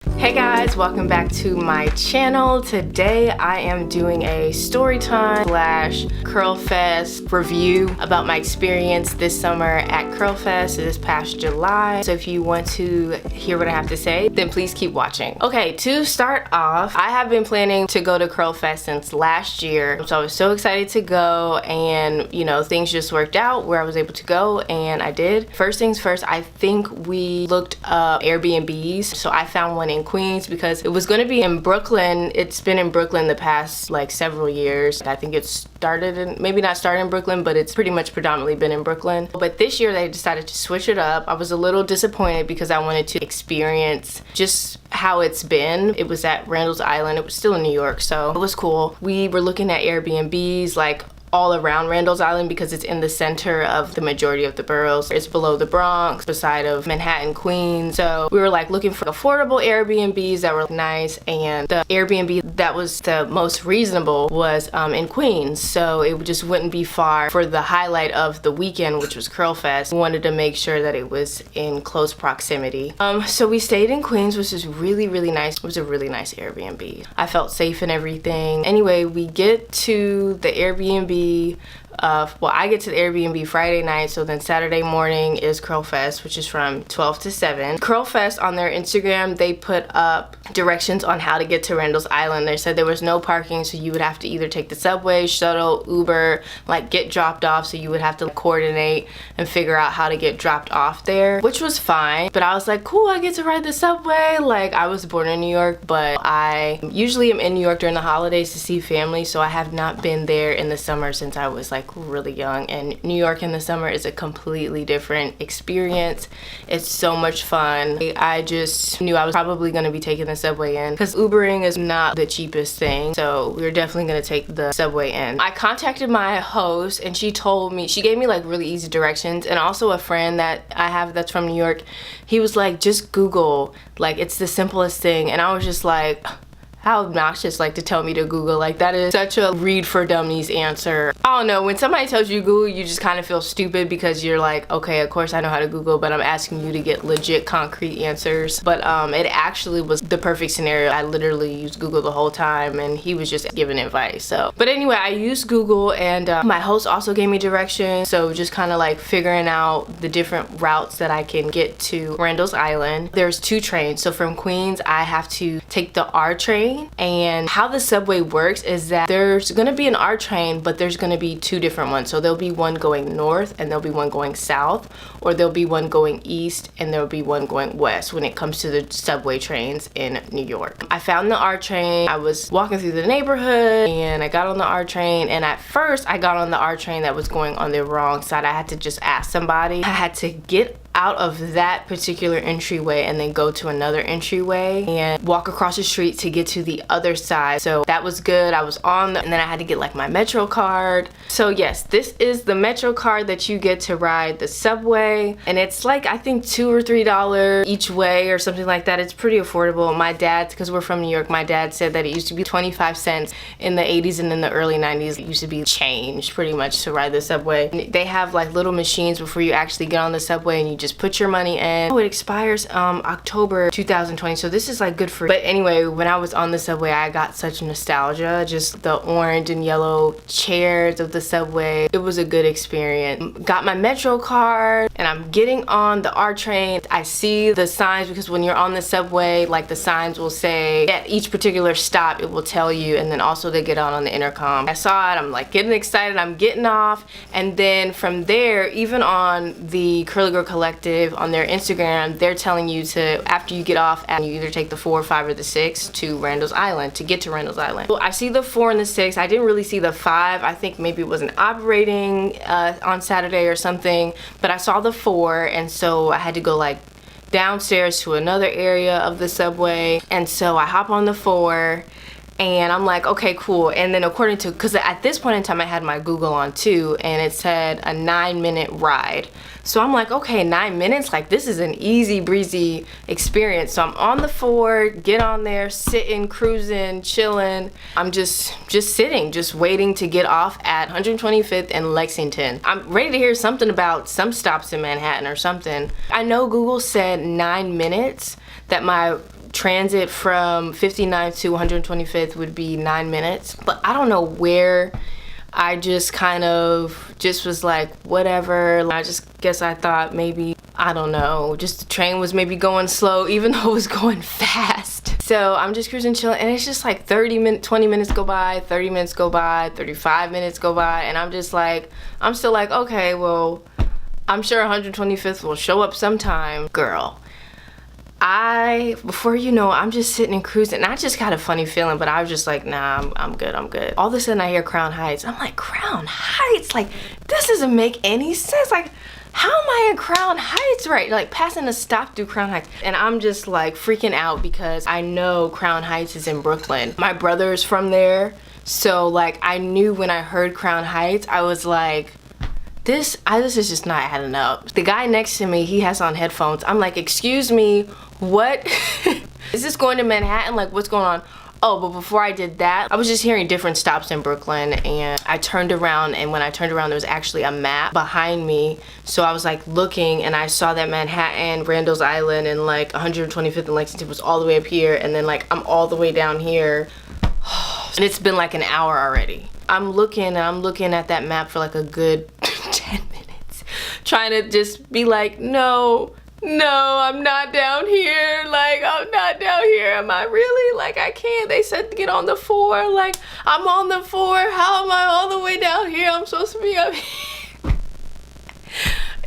Hey guys, welcome back to my channel. Today I am doing a storytime / Curl Fest review about my experience this summer at Curl Fest this past July. So if you want to hear what I have to say, then please keep watching. Okay, to start off, I have been planning to go to Curl Fest since last year. So I was so excited to go, and you know, things just worked out where I was able to go, and I did. First things first, I think we looked up Airbnbs. So I found one in Queens because it was going to be in Brooklyn. It's been in Brooklyn the past like several years. I think it started in, maybe not started in Brooklyn, but it's pretty much predominantly been in Brooklyn. But this year they decided to switch it up. I was a little disappointed because I wanted to experience just how it's been. It was at Randall's Island. It was still in New York, so it was cool. We were looking at Airbnbs like all around Randall's Island because it's in the center of the majority of the boroughs. It's below the Bronx, beside of Manhattan, Queens. So we were like looking for affordable Airbnbs that were nice, and the Airbnb that was the most reasonable was in Queens. So it just wouldn't be far for the highlight of the weekend, which was Curl Fest. We wanted to make sure that it was in close proximity. So we stayed in Queens, which is really nice. It was a really nice Airbnb. I felt safe and everything. Anyway, we get to the Airbnb. Well, I get to the Airbnb Friday night, so then Saturday morning is Curl Fest, which is from 12 to 7. Curl Fest, on their Instagram, they put up directions on how to get to Randall's Island. They said there was no parking, so you would have to either take the subway, shuttle, Uber, like get dropped off, so you would have to coordinate and figure out how to get dropped off there, which was fine. But I was like, cool, I get to ride the subway. Like, I was born in New York, but I usually am in New York during the holidays to see family, so I have not been there in the summer since I was like really young, and New York in the summer is a completely different experience. It's so much fun. I just knew I was probably going to be taking the subway in because Ubering is not the cheapest thing, so we were definitely going to take the subway in. I contacted my host and she gave me like really easy directions, and also a friend that I have that's from New York, he was like, just Google, like it's the simplest thing. And I was just like, how obnoxious, like, to tell me to Google. Like, that is such a read for dummies answer. I don't know, when somebody tells you Google, you just kind of feel stupid because you're like, okay, of course I know how to Google, but I'm asking you to get legit concrete answers. But it actually was the perfect scenario. I literally used Google the whole time, and he was just giving advice. So, but anyway, I used Google, and my host also gave me directions. So just kind of like figuring out the different routes that I can get to Randall's Island. There's 2 trains. So from Queens, I have to take the R train. And how the subway works is that there's gonna be an R train, but there's gonna be 2 different ones. So there'll be one going north and there'll be one going south, or there'll be one going east and there'll be one going west when it comes to the subway trains in New York. I found the R train. I was walking through the neighborhood and I got on the R train, and at first I got on the R train that was going on the wrong side. I had to just ask somebody. I had to get out of that particular entryway and then go to another entryway and walk across the street to get to the other side. So that was good. I was on and then I had to get like my Metro card. So yes, this is the Metro card that you get to ride the subway, and it's like I think $2 or $3 each way or something like that. It's pretty affordable. My dad, because we're from New York, my dad said that it used to be 25 cents in the 80s, and in the early 90s it used to be change pretty much to ride the subway. They have like little machines before you actually get on the subway, and you just put your money in. Oh, it expires October 2020, so this is like good for. But anyway, when I was on the subway, I got such nostalgia. Just the orange and yellow chairs of the subway. It was a good experience. Got my Metro card, and I'm getting on the R train. I see the signs, because when you're on the subway, like the signs will say at each particular stop, it will tell you, and then also they get on the intercom. I saw it, I'm like getting excited, I'm getting off, and then from there, even on the Curly Girl Collective on their Instagram, they're telling you to, after you get off, you either take the 4, 5, or the 6 to Randall's Island to get to Randall's Island. Well, I see the 4 and the 6. I didn't really see the 5. I think maybe it wasn't operating on Saturday or something, but I saw the 4, and so I had to go like downstairs to another area of the subway, and so I hop on the 4. And I'm like, okay, cool. And then according to, because at this point in time I had my Google on too, and it said a 9-minute ride. So I'm like, okay, 9 minutes, like this is an easy breezy experience. So I'm on the 4, get on there, sitting, cruising, chilling. I'm just sitting, just waiting to get off at 125th and Lexington. I'm ready to hear something about some stops in Manhattan or something. I know Google said 9 minutes, that my transit from 59th to 125th would be 9 minutes. But I don't know where I just kind of just was like, whatever. I just guess I thought maybe, I don't know, just the train was maybe going slow even though it was going fast. So I'm just cruising, chilling, and it's just like 20 minutes go by, 30 minutes go by, 35 minutes go by, and I'm just like, I'm still like, okay, well, I'm sure 125th will show up sometime. Girl, before you know, I'm just sitting and cruising, and I just got a funny feeling, but I was just like, nah, I'm good. All of a sudden I hear Crown Heights. I'm like, Crown Heights? Like, this doesn't make any sense. Like, how am I in Crown Heights, right? Like, passing a stop through Crown Heights. And I'm just like freaking out because I know Crown Heights is in Brooklyn. My brother's from there. So like, I knew when I heard Crown Heights, I was like, this is just not adding up. The guy next to me, he has on headphones. I'm like, excuse me, what? Is this going to Manhattan? Like, what's going on? Oh, but before I did that, I was just hearing different stops in Brooklyn, and I turned around, and when I turned around, there was actually a map behind me. So I was like looking, and I saw that Manhattan, Randall's Island, and like 125th and Lexington was all the way up here, and then like I'm all the way down here. And it's been like an hour already. I'm looking at that map for like a good 10 minutes, trying to just be like, no, I'm not down here. Like, I'm not down here. Am I really? Like, I can't. They said to get on the 4. Like, I'm on the 4. How am I all the way down here? I'm supposed to be up here.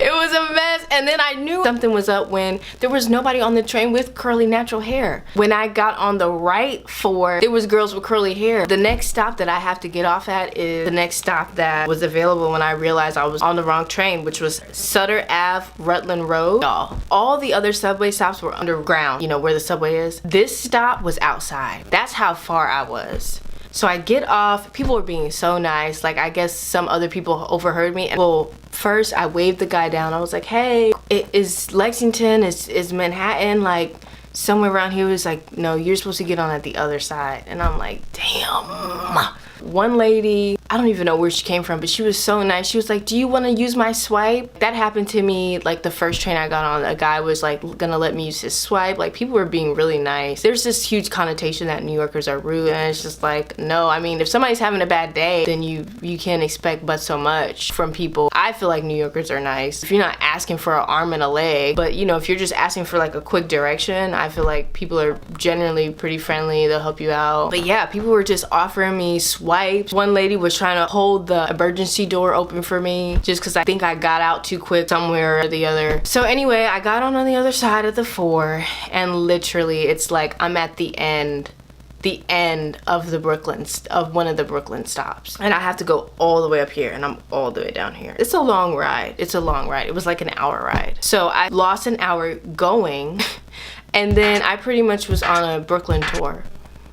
It was a mess. And then I knew something was up when there was nobody on the train with curly natural hair. When I got on the right 4, there was girls with curly hair. The next stop that I have to get off at is the next stop that was available when I realized I was on the wrong train, which was Sutter Ave, Rutland Road. Y'all, all the other subway stops were underground, you know, where the subway is. This stop was outside. That's how far I was. So I get off, people were being so nice. Like, I guess some other people overheard me. Well, first I waved the guy down. I was like, hey, is Lexington, is Manhattan, like somewhere around here? He was like, no, you're supposed to get on at the other side. And I'm like, damn. One lady, I don't even know where she came from, but she was so nice. She was like, do you want to use my swipe? That happened to me like the first train I got on. A guy was like gonna let me use his swipe. Like, people were being really nice. There's this huge connotation that New Yorkers are rude, and it's just like, no. I mean, if somebody's having a bad day, then you can't expect but so much from people. I feel like New Yorkers are nice. If you're not asking for an arm and a leg, but you know, if you're just asking for like a quick direction, I feel like people are generally pretty friendly. They'll help you out. But yeah, people were just offering me swipes. One lady was trying to hold the emergency door open for me just because I think I got out too quick somewhere or the other. So anyway, I got on the other side of the 4, and literally it's like I'm at the end of one of the Brooklyn stops, and I have to go all the way up here, and I'm all the way down here. It's a long ride. It was like an hour ride. So I lost an hour going and then I pretty much was on a Brooklyn tour.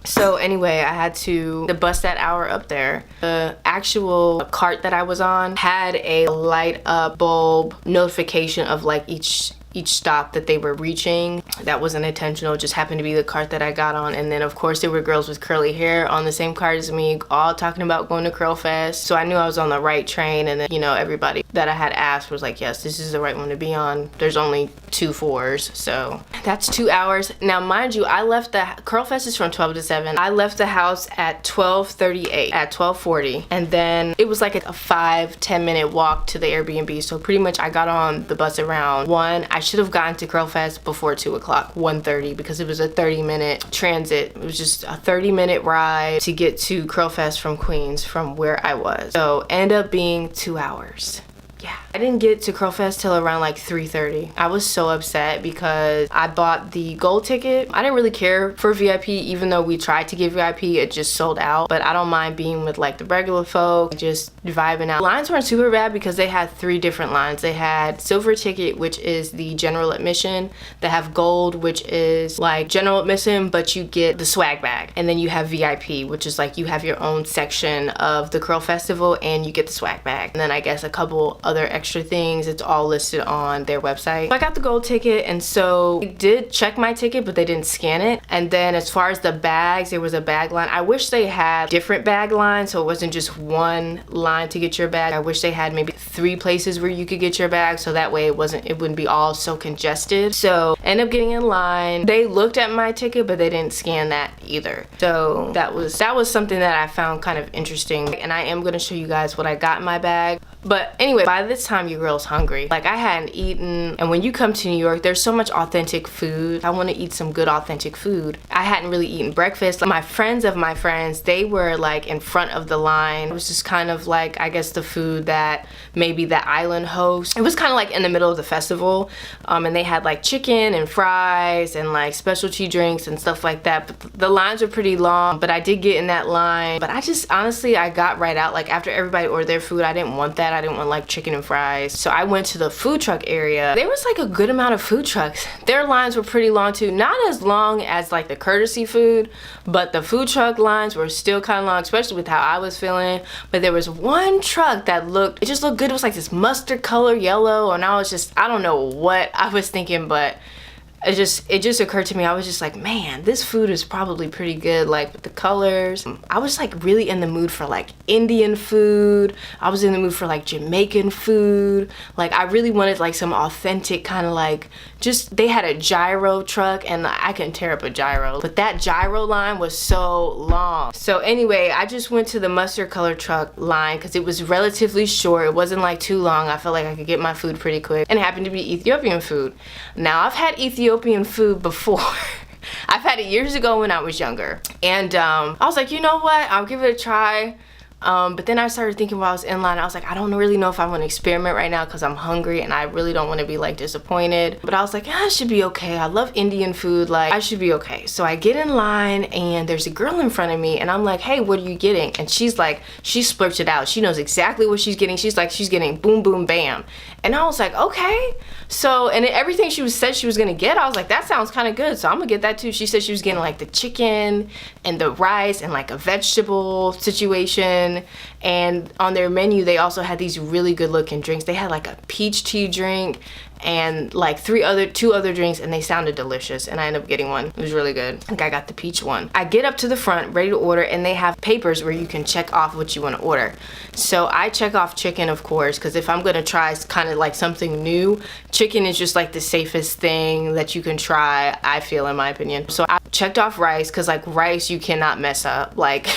So anyway, I had to bust that hour up there. The actual cart that I was on had a light up bulb notification of like each stop that they were reaching. That wasn't intentional, it just happened to be the cart that I got on. And then of course there were girls with curly hair on the same cart as me, all talking about going to Curl Fest. So I knew I was on the right train, and then, you know, everybody that I had asked was like, yes, this is the right one to be on. There's only 2 4s, so that's 2 hours. Now mind you, I left Curl Fest is from 12 to 7. I left the house at 12:38, at 12:40, and then it was like a 5-10 minute walk to the Airbnb. So pretty much I got on the bus around 1. I should have gotten to Curl Fest before 2 o'clock, 1:30, because it was a 30-minute transit. It was just a 30-minute ride to get to Curl Fest from Queens, from where I was. So ended up being 2 hours. Yeah, I didn't get to Curl Fest till around like 3:30. I was so upset because I bought the gold ticket. I didn't really care for VIP, even though we tried to get VIP, it just sold out. But I don't mind being with like the regular folk, just vibing out. Lines weren't super bad because they had 3 different lines. They had silver ticket, which is the general admission. They have gold, which is like general admission, but you get the swag bag. And then you have VIP, which is like you have your own section of the Curl Festival and you get the swag bag. And then I guess a couple other extra things. It's all listed on their website. So I got the gold ticket, and so I did check my ticket, but they didn't scan it. And then as far as the bags, there was a bag line. I wish they had different bag lines, so it wasn't just one line to get your bag. I wish they had maybe 3 places where you could get your bag, so that way it wouldn't be all so congested. So I ended up getting in line. They looked at my ticket, but they didn't scan that either. So that was something that I found kind of interesting, and I am gonna show you guys what I got in my bag. But anyway, by this time your girl's hungry. Like, I hadn't eaten, and when you come to New York, there's so much authentic food. I want to eat some good authentic food. I hadn't really eaten breakfast. Like, my friends of my friends, they were like in front of the line. It was just kind of like, I guess, the food that maybe the island hosts. It was kind of like in the middle of the festival, and they had like chicken and fries and like specialty drinks and stuff like that. But the lines were pretty long, but I did get in that line. But I just, honestly, I got right out. Like, after everybody ordered their food, I didn't want that. I didn't want like chicken and fries. So I went to the food truck area. There was like a good amount of food trucks. Their lines were pretty long too. Not as long as like the courtesy food, but the food truck lines were still kind of long, especially with how I was feeling. But there was one truck that it just looked good. It was like this mustard color yellow, and I don't know what I was thinking, but it just occurred to me. I was just like, man, this food is probably pretty good, like with the colors. I was like really in the mood for like Indian food. I was in the mood for like Jamaican food. Like, I really wanted like some authentic kind of like, they had a gyro truck, and I can tear up a gyro, but that gyro line was so long. So anyway, I just went to the mustard color truck line because it was relatively short. It wasn't like too long. I felt like I could get my food pretty quick, and it happened to be Ethiopian food. Now, I've had Ethiopian food before. I've had it years ago when I was younger, and I was like, you know what, I'll give it a try. But then I started thinking while I was in line, I was like, I don't really know if I want to experiment right now because I'm hungry and I really don't want to be like disappointed. But I was like, it should be okay. I love Indian food. Like, I should be okay. So I get in line, and there's a girl in front of me, and I'm like, hey, what are you getting? And she's like, she splurged it out. She knows exactly what she's getting. She's like, she's getting boom, boom, bam. And I was like, okay. So, and everything she said she was gonna get, I was like, that sounds kind of good. So I'm gonna get that too. She said she was getting like the chicken and the rice and like a vegetable situation. And on their menu, they also had these really good looking drinks. They had like a peach tea drink and like two other drinks, and they sounded delicious, and I ended up getting one. It was really good. I think I got the peach one. I get up to the front ready to order, and they have papers where you can check off what you want to order. So I check off chicken, of course, because if I'm gonna try kind of like something new, chicken is just like the safest thing that you can try, I feel, in my opinion. So I checked off rice, because like rice you cannot mess up. Like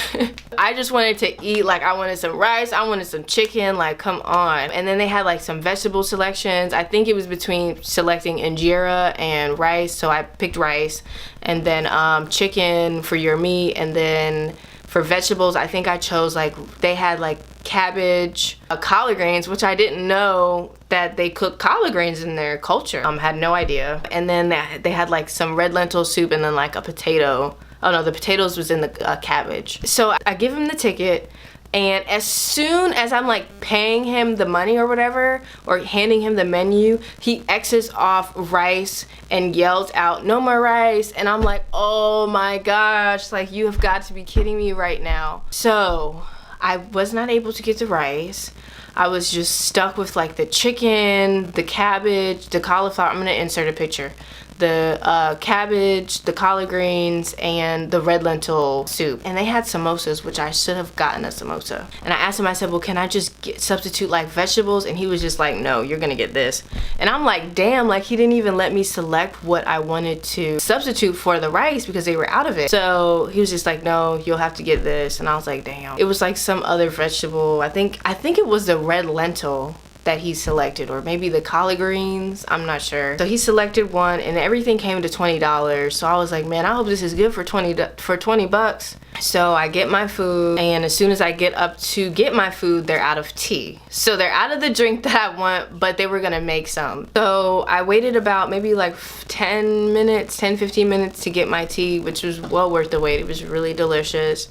I just wanted to eat. Like, I wanted some rice, I wanted some chicken, like, come on. And then they had like some vegetable selections. I think it was between selecting injera and rice, so I picked rice. And then chicken for your meat, and then for vegetables, I think I chose, like, they had like cabbage, collard greens, which I didn't know that they cook collard greens in their culture. Had no idea. And then they had like some red lentil soup, and then like a potato. Oh no, the potatoes was in the cabbage. So I give him the ticket, and as soon as I'm like paying him the money or whatever, or handing him the menu, he X's off rice and yells out, no more rice. And I'm like, oh my gosh, like, you have got to be kidding me right now. So I was not able to get the rice. I was just stuck with like the chicken, the cabbage, the cauliflower. I'm gonna insert a picture. The cabbage, the collard greens, and the red lentil soup. And they had samosas, which I should have gotten a samosa. And I asked him, I said, well, can I just substitute like vegetables? And he was just like, no, you're gonna get this. And I'm like, damn, like, he didn't even let me select what I wanted to substitute for the rice because they were out of it. So he was just like, no, you'll have to get this. And I was like, damn. It was like some other vegetable. I think it was the red lentil that he selected, or maybe the collard greens, I'm not sure. So he selected one, and everything came to $20. So I was like, man, I hope this is good for 20 bucks. So I get my food, and as soon as I get up to get my food, they're out of tea. So they're out of the drink that I want, but they were gonna make some. So I waited about maybe like 10 15 minutes to get my tea, which was well worth the wait. It was really delicious.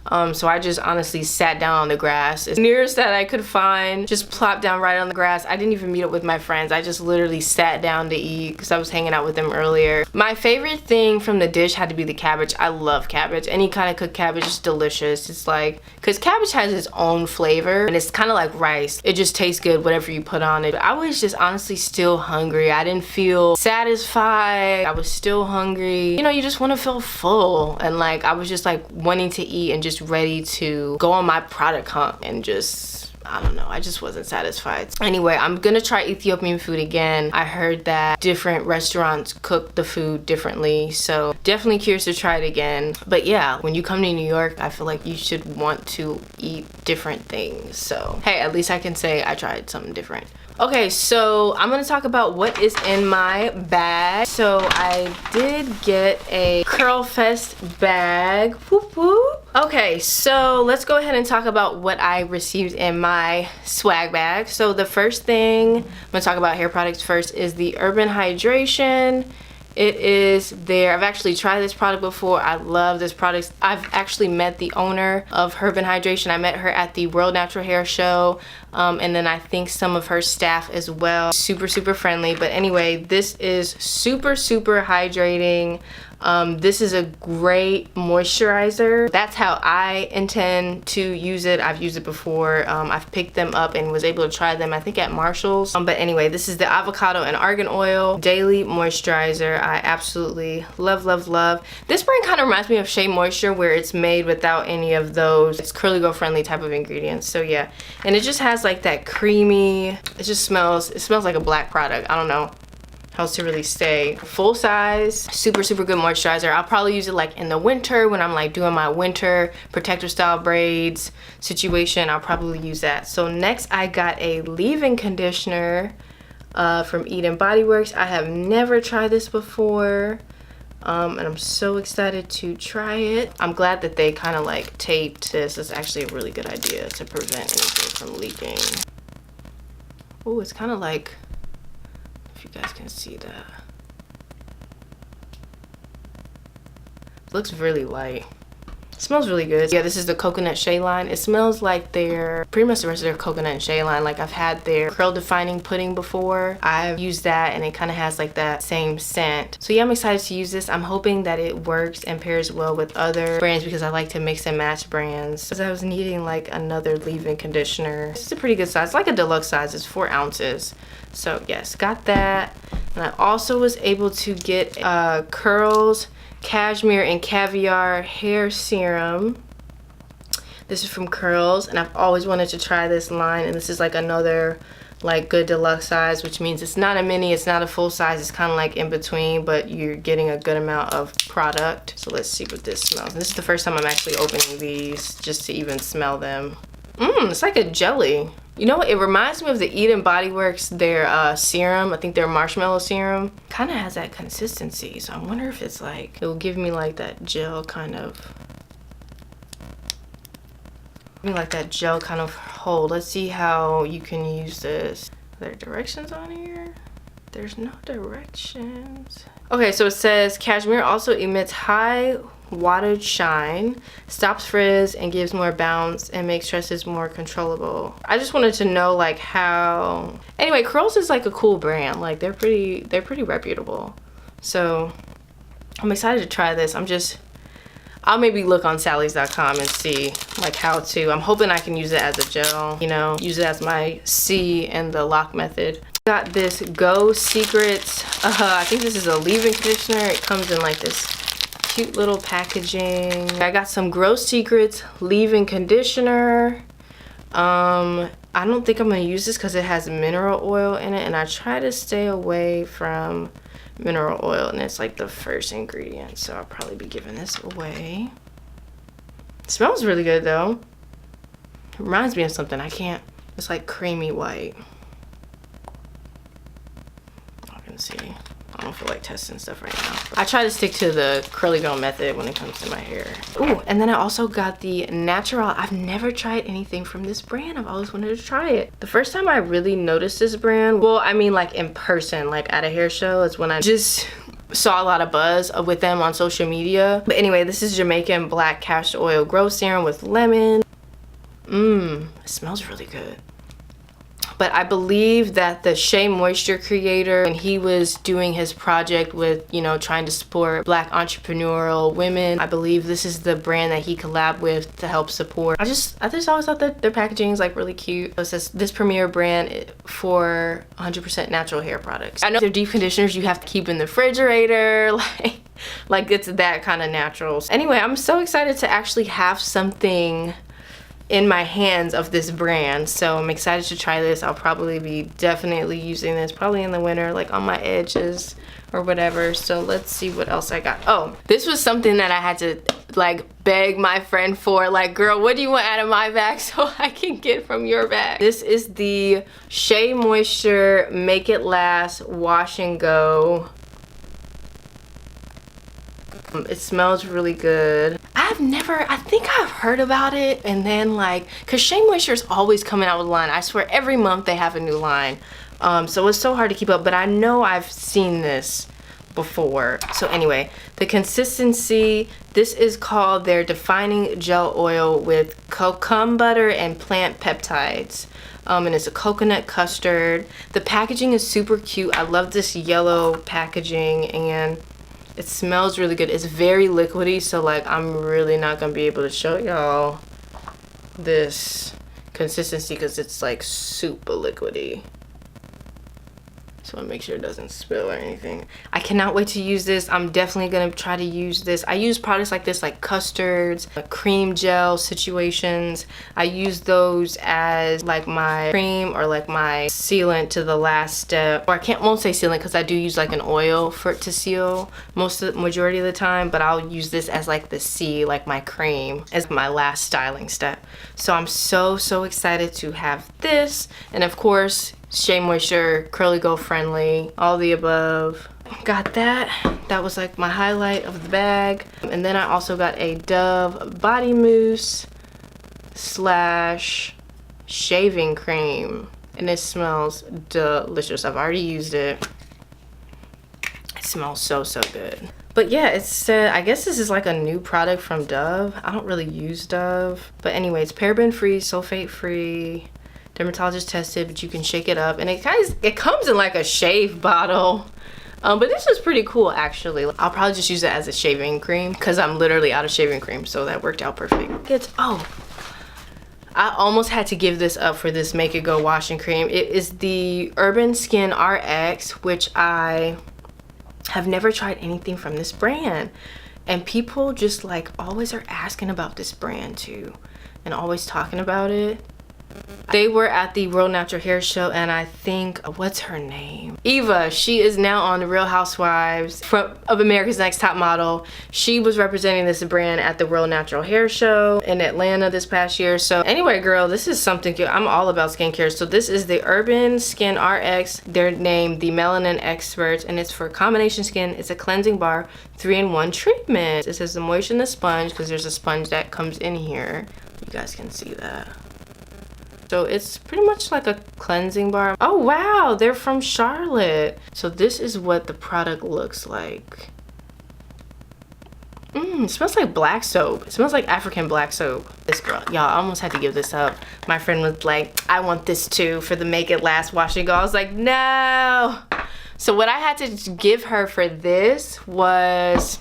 So I just honestly sat down on the grass as nearest that I could find, just plopped down right on the grass. I didn't even meet up with my friends. I just literally sat down to eat because I was hanging out with them earlier. My favorite thing from the dish had to be the cabbage. I love cabbage. Any kind of cooked cabbage is delicious. It's like, because cabbage has its own flavor and it's kind of like rice. It just tastes good whatever you put on it. I was just honestly still hungry. I didn't feel satisfied. I was still hungry. You know, you just want to feel full, and like I was just like wanting to eat and just ready to go on my product hunt, and just, I don't know, I just wasn't satisfied. Anyway, I'm gonna try Ethiopian food again. I heard that different restaurants cook the food differently, so definitely curious to try it again. But yeah, when you come to New York, I feel like you should want to eat different things. So hey, at least I can say I tried something different. Okay, so I'm gonna talk about what is in my bag. So I did get a Curl Fest bag. Whoop whoop. Okay, so let's go ahead and talk about what I received in my swag bag. So the first thing I'm gonna talk about, hair products first, is the Urban Hydration. It is there. I've actually tried this product before. I love this product. I've actually met the owner of Urban Hydration. I met her at the World Natural Hair Show, and then I think some of her staff as well. Super friendly. But anyway, this is super hydrating. This is a great moisturizer. That's how I intend to use it. I've used it before. I've picked them up and was able to try them, I think, at Marshall's. But anyway, this is the avocado and argan oil daily moisturizer. I absolutely love. This brand kind of reminds me of Shea Moisture, where it's made without any of those, it's curly girl friendly type of ingredients. So yeah, and it just has like that creamy, it smells like a black product. I don't know how else to really say. Full size, super good moisturizer. I'll probably use it like in the winter when I'm like doing my winter protective style braids situation. I'll probably use that. So next I got a leave-in conditioner from Eden Body Works. I have never tried this before, and I'm so excited to try it. I'm glad that they kind of like taped this. It's actually a really good idea to prevent anything from leaking. Oh, it's kind of like, if you guys can see that. It looks really light. It smells really good. Yeah, this is the coconut shea line. It smells like their, pretty much the rest of their coconut and shea line. Like I've had their curl defining pudding before. I've used that and it kind of has like that same scent. So yeah, I'm excited to use this. I'm hoping that it works and pairs well with other brands, because I like to mix and match brands. Because I was needing like another leave-in conditioner. It's a pretty good size. It's like a deluxe size. It's 4 ounces. So yes, got that. And I also was able to get Curls Cashmere and Caviar hair serum. This is from Curls, and I've always wanted to try this line, and this is like another like good deluxe size, which means it's not a mini, it's not a full size, it's kind of like in between, but you're getting a good amount of product. So let's see what this smells. And this is the first time I'm actually opening these just to even smell them. It's like a jelly. You know what? It reminds me of the Eden Body Works, their serum. I think their marshmallow serum kind of has that consistency. So I wonder if it's like, it will give me like that gel kind of, hold. Let's see how you can use this. Are there directions on here? There's no directions. Okay, so it says cashmere also emits high wattage shine, stops frizz, and gives more bounce and makes tresses more controllable. I just wanted to know like how. Anyway, Curls is like a cool brand. Like they're pretty reputable. So I'm excited to try this. I'll maybe look on Sally's.com and see like how to. I'm hoping I can use it as a gel, you know, use it as my C in the lock method. Got this Go Secrets. I think this is a leave-in conditioner. It comes in like this cute little packaging. I got some Grow Secrets leave-in conditioner. I don't think I'm gonna use this because it has mineral oil in it, and I try to stay away from mineral oil, and it's like the first ingredient, so I'll probably be giving this away. It smells really good though. It reminds me of something. It's like creamy white. I can see. I don't feel like testing stuff right now. I try to stick to the curly girl method when it comes to my hair. Ooh, and then I also got the Natural. I've never tried anything from this brand. I've always wanted to try it. The first time I really noticed this brand, well, I mean like in person, like at a hair show, is when I just saw a lot of buzz with them on social media. But anyway, this is Jamaican black castor oil growth serum with lemon. It smells really good. But I believe that the Shea Moisture creator, when he was doing his project with, you know, trying to support black entrepreneurial women, I believe this is the brand that he collabed with to help support. I just always thought that their packaging is like really cute. It says this premier brand for 100% natural hair products. I know their deep conditioners you have to keep in the refrigerator, like it's that kind of natural. Anyway, I'm so excited to actually have something in my hands of this brand, so I'm excited to try this. I'll probably be definitely using this probably in the winter, like on my edges or whatever. So let's see what else I got. Oh, this was something that I had to like beg my friend for, like, girl, what do you want out of my bag so I can get from your bag? This is the Shea Moisture Make It Last Wash and Go. It smells really good. I think I've heard about it, and then like, cause Shea Moisture is always coming out with a line. I swear every month they have a new line. So it's so hard to keep up, but I know I've seen this before. So anyway, the consistency, this is called their Defining Gel Oil with cocoa butter and plant peptides. And it's a coconut custard. The packaging is super cute. I love this yellow packaging, and it smells really good. It's very liquidy, so like I'm really not gonna be able to show y'all this consistency because it's like super liquidy. So I make sure it doesn't spill or anything. I cannot wait to use this. I'm definitely gonna try to use this. I use products like this, like custards, cream gel situations. I use those as like my cream or like my sealant to the last step. Or won't say sealant because I do use like an oil for it to seal majority of the time, but I'll use this as like the C, like my cream, as my last styling step. So I'm so excited to have this, and of course Shea Moisture, Curly Go friendly, all the above. Got that. That was like my highlight of the bag. And then I also got a Dove body mousse / shaving cream, and it smells delicious. I've already used it. It smells so good. But yeah, it said, I guess this is like a new product from Dove. I don't really use Dove, but anyway, it's paraben free, sulfate free, dermatologist tested, but you can shake it up, and it comes in like a shave bottle. But this is pretty cool actually. I'll probably just use it as a shaving cream because I'm literally out of shaving cream, so that worked out perfect. I almost had to give this up for this Make It Go washing cream. It is the Urban Skin RX, which I have never tried anything from this brand, and people just like always are asking about this brand too and always talking about it. They were at the World Natural Hair Show, and I think, what's her name? Eva. She is now on the Real Housewives of America's Next Top Model. She was representing this brand at the World Natural Hair Show in Atlanta this past year. So anyway, girl, this is something cute. I'm all about skincare. So this is the Urban Skin RX. They're named the Melanin Experts, and it's for combination skin. It's a cleansing bar, 3-in-1 treatment. It says the moisture in the sponge because there's a sponge that comes in here. You guys can see that. So it's pretty much like a cleansing bar. Oh wow, they're from Charlotte. So this is what the product looks like. It smells like black soap. It smells like African black soap. This girl, y'all, I almost had to give this up. My friend was like, I want this too for the Make It Last Wash and Go. I was like, no. So what I had to give her for this was,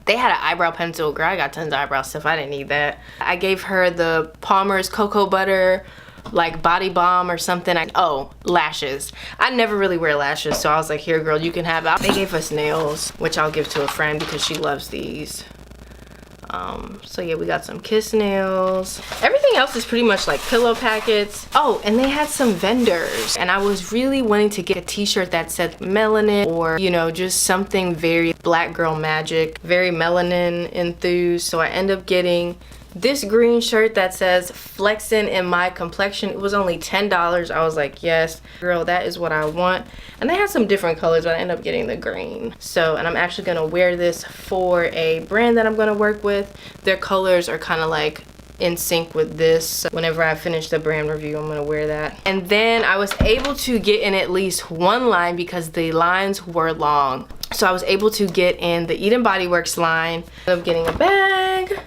they had an eyebrow pencil. Girl, I got tons of eyebrow stuff. I didn't need that. I gave her the Palmer's Cocoa Butter, like body balm or something. Lashes. I never really wear lashes, so I was like, here, girl, you can have it. They gave us nails, which I'll give to a friend because she loves these. So yeah, we got some kiss nails. Everything else is pretty much like pillow packets. Oh, and they had some vendors, and I was really wanting to get a t-shirt that said melanin, or you know, just something very black girl magic, very melanin enthused. So I ended up getting this green shirt that says flexing in my complexion. It was only $10. I was like, yes, girl, that is what I want. And they had some different colors, but I ended up getting the green. So, and I'm actually gonna wear this for a brand that I'm gonna work with. Their colors are kind of like in sync with this. So whenever I finish the brand review, I'm gonna wear that. And then I was able to get in at least one line because the lines were long. So I was able to get in the Eden Body Works line. Ended up getting a bag.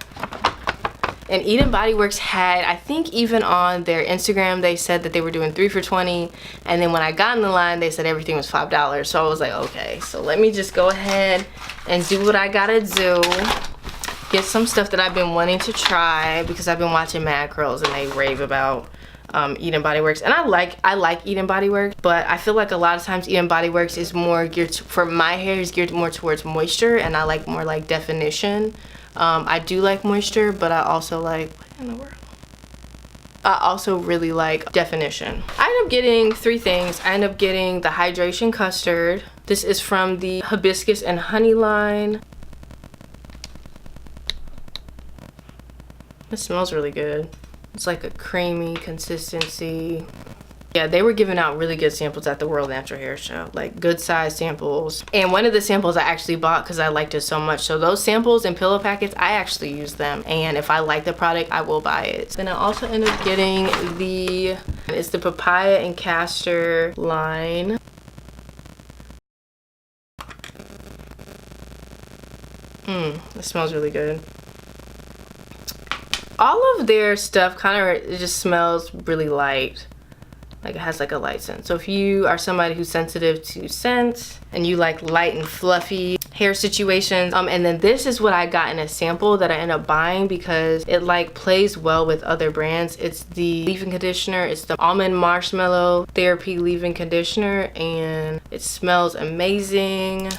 And Eden Body Works had, I think even on their Instagram, they said that they were doing 3 for $20. And then when I got in the line, they said everything was $5. So I was like, okay, so let me just go ahead and do what I gotta do. Get some stuff that I've been wanting to try because I've been watching Mad Curls and they rave about Eden Body Works. And I like Eden Body Works, but I feel like a lot of times Eden Body Works is more geared for my hair, is geared more towards moisture, and I like more like definition. I do like moisture, but I also like, what in the world? I also really like definition. I end up getting 3 things. I end up getting the hydration custard. This is from the hibiscus and honey line. It smells really good. It's like a creamy consistency. Yeah, they were giving out really good samples at the World Natural Hair Show, like good size samples. And one of the samples I actually bought because I liked it so much. So those samples and pillow packets, I actually use them. And if I like the product, I will buy it. Then I also end up getting it's the papaya and castor line. It smells really good. All of their stuff it just smells really light. Like it has like a light scent. So if you are somebody who's sensitive to scents and you like light and fluffy hair situations, and then this is what I got in a sample that I ended up buying because it like plays well with other brands. It's the leave-in conditioner. It's the almond marshmallow therapy leave-in conditioner, and it smells amazing.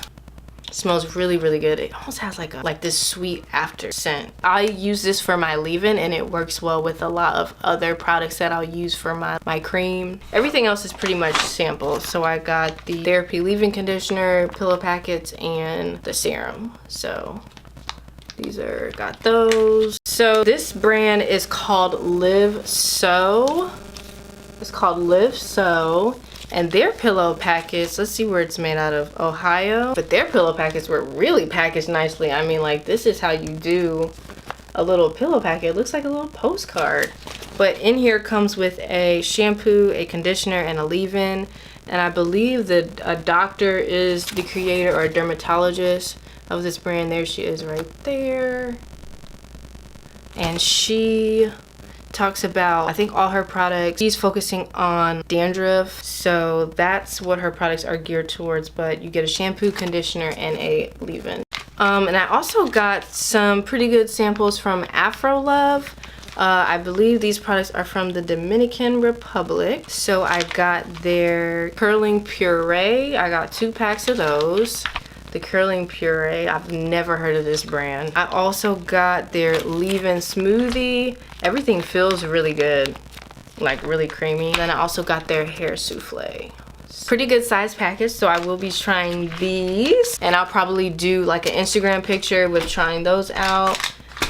It smells really, really good. It almost has like this sweet after scent. I use this for my leave-in and it works well with a lot of other products that I'll use for my cream. Everything else is pretty much samples. So I got the therapy leave-in conditioner, pillow packets, and the serum. So got those. So this brand is called Live So. It's called Live So. And their pillow packets, let's see where it's made out of, Ohio. But their pillow packets were really packaged nicely. I mean, like, this is how you do a little pillow packet. It looks like a little postcard. But in here comes with a shampoo, a conditioner, and a leave-in. And I believe that a doctor is the creator or a dermatologist of this brand. There she is right there. And she talks about, I think, all her products. She's focusing on dandruff, so that's what her products are geared towards. But you get a shampoo, conditioner, and a leave-in. And I also got some pretty good samples from Afro Love. I believe these products are from the Dominican Republic. So I got their curling puree. I got 2 packs of those. The curling puree, I've never heard of this brand. I also got their leave-in smoothie. Everything feels really good, like really creamy. Then I also got their hair souffle. Pretty good size package, so I will be trying these. And I'll probably do like an Instagram picture with trying those out.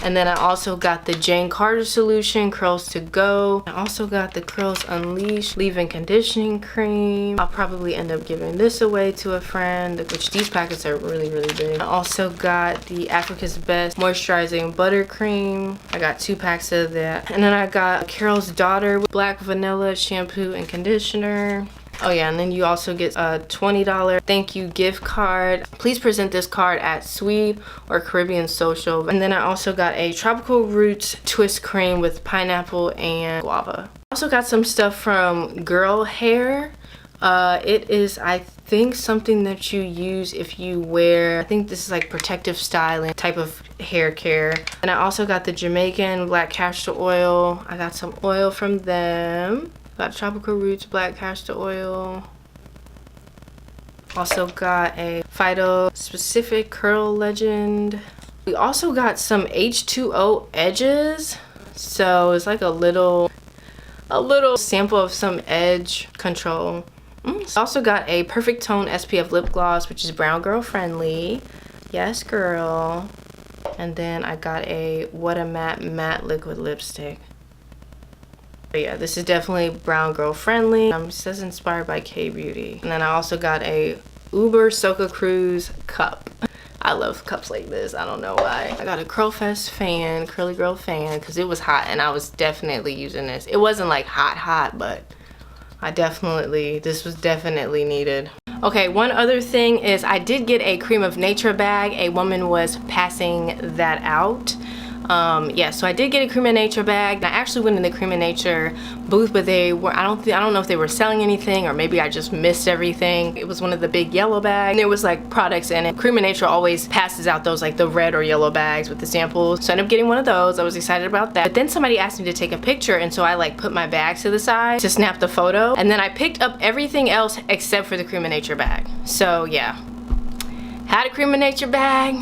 And then I also got the Jane Carter Solution Curls to Go. I also got the Curls Unleashed Leave-In Conditioning Cream. I'll probably end up giving this away to a friend, which these packets are really, really big. I also got the Africa's Best Moisturizing Buttercream. I got 2 packs of that. And then I got Carol's Daughter with Black Vanilla Shampoo and Conditioner. Oh yeah, and then you also get a $20 thank you gift card. Please present this card at Swede or Caribbean Social. And then I also got a Tropical Roots Twist Cream with pineapple and guava. I also got some stuff from Girl Hair. It is, I think, something that you use if you wear, I think this is like protective styling type of hair care. And I also got the Jamaican Black Castor Oil. I got some oil from them. Got Tropical Roots Black Castor Oil. Also got a Phyto Specific Curl Legend. We also got some H2O edges. So it's like a little sample of some edge control. Also got a Perfect Tone SPF lip gloss, which is brown girl friendly. Yes, girl. And then I got a What a Matte liquid lipstick. But yeah, this is definitely brown girl friendly. It says inspired by K-Beauty. And then I also got a Uber Soca Cruise cup. I love cups like this. I don't know why. I got a Curlfest fan, Curly Girl fan, because it was hot and I was definitely using this. It wasn't like hot, but this was definitely needed. Okay, one other thing is I did get a Cream of Nature bag. A woman was passing that out. Yeah, so I did get a Cream of Nature bag. I actually went in the Cream of Nature booth, but they were, I don't know if they were selling anything, or maybe I just missed everything. It was one of the big yellow bags. There was like products in it. Cream of Nature always passes out those like the red or yellow bags with the samples. So I ended up getting one of those. I was excited about that. But then somebody asked me to take a picture, and so I like put my bag to the side to snap the photo. And then I picked up everything else except for the Cream of Nature bag. So yeah, had a Cream of Nature bag,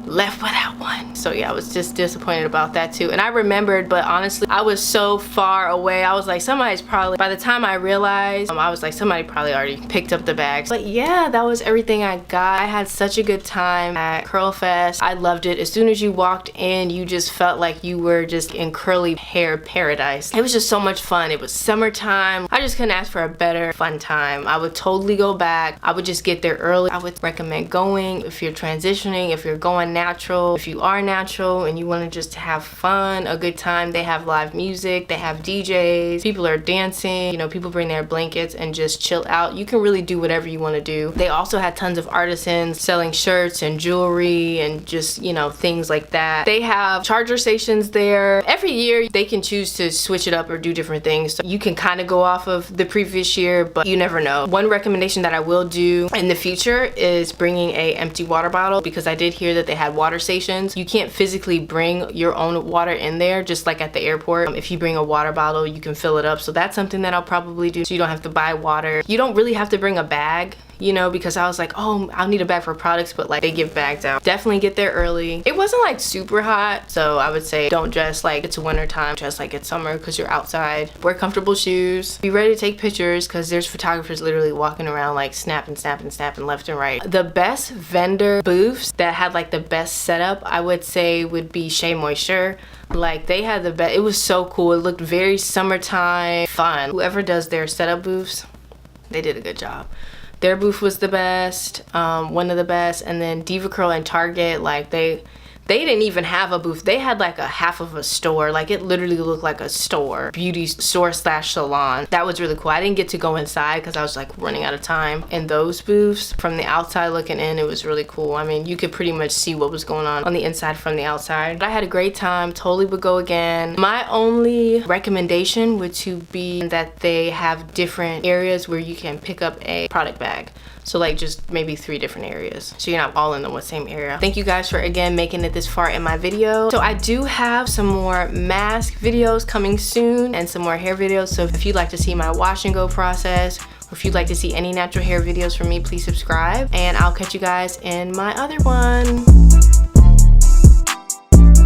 left without one. So yeah, I was just disappointed about that too. And I remembered, but honestly, I was so far away. I was like, somebody's probably, by the time I realized, I was like, somebody probably already picked up the bags. But yeah, that was everything I got. I had such a good time at Curl Fest. I loved it. As soon as you walked in, you just felt like you were just in curly hair paradise. It was just so much fun. It was summertime. I just couldn't ask for a better fun time. I would totally go back. I would just get there early. I would recommend going if you're transitioning, if you're going natural. If you are natural and you want to just have fun, a good time, they have live music, they have DJs, people are dancing, you know, people bring their blankets and just chill out. You can really do whatever you want to do. They also had tons of artisans selling shirts and jewelry and just, you know, things like that. They have charger stations there. Every year they can choose to switch it up or do different things. So you can kind of go off of the previous year, but you never know. One recommendation that I will do in the future is bringing a empty water bottle, because I did hear that they had water stations. You can't physically bring your own water in there, just like at the airport. If you bring a water bottle, you can fill it up. So that's something that I'll probably do, so you don't have to buy water. You don't really have to bring a bag, you know, because I was like, oh, I'll need a bag for products, but like they give bags out. Definitely get there early. It wasn't like super hot, so I would say don't dress like it's winter time, dress like it's summer because you're outside. Wear comfortable shoes. Be ready to take pictures, because there's photographers literally walking around like snapping left and right. The best vendor booths that had like the best setup, I would say, would be Shea Moisture. Like they had the best. It was so cool. It looked very summertime fun. Whoever does their setup booths, they did a good job. Their booth was the best, one of the best. And then Diva Curl and Target, like they didn't even have a booth. They had like a half of a store. Like it literally looked like a store, beauty store slash salon. That was really cool. I didn't get to go inside because I was like running out of time. In those booths, from the outside looking in, it was really cool. I mean, you could pretty much see what was going on the inside from the outside. But I had a great time, totally would go again. My only recommendation would to be that they have different areas where you can pick up a product bag. So like just maybe 3 different areas, so you're not all in the same area. Thank you guys for again making it this far in my video. So I do have some more mask videos coming soon and some more hair videos. So if you'd like to see my wash and go process, or if you'd like to see any natural hair videos from me, please subscribe, and I'll catch you guys in my other one.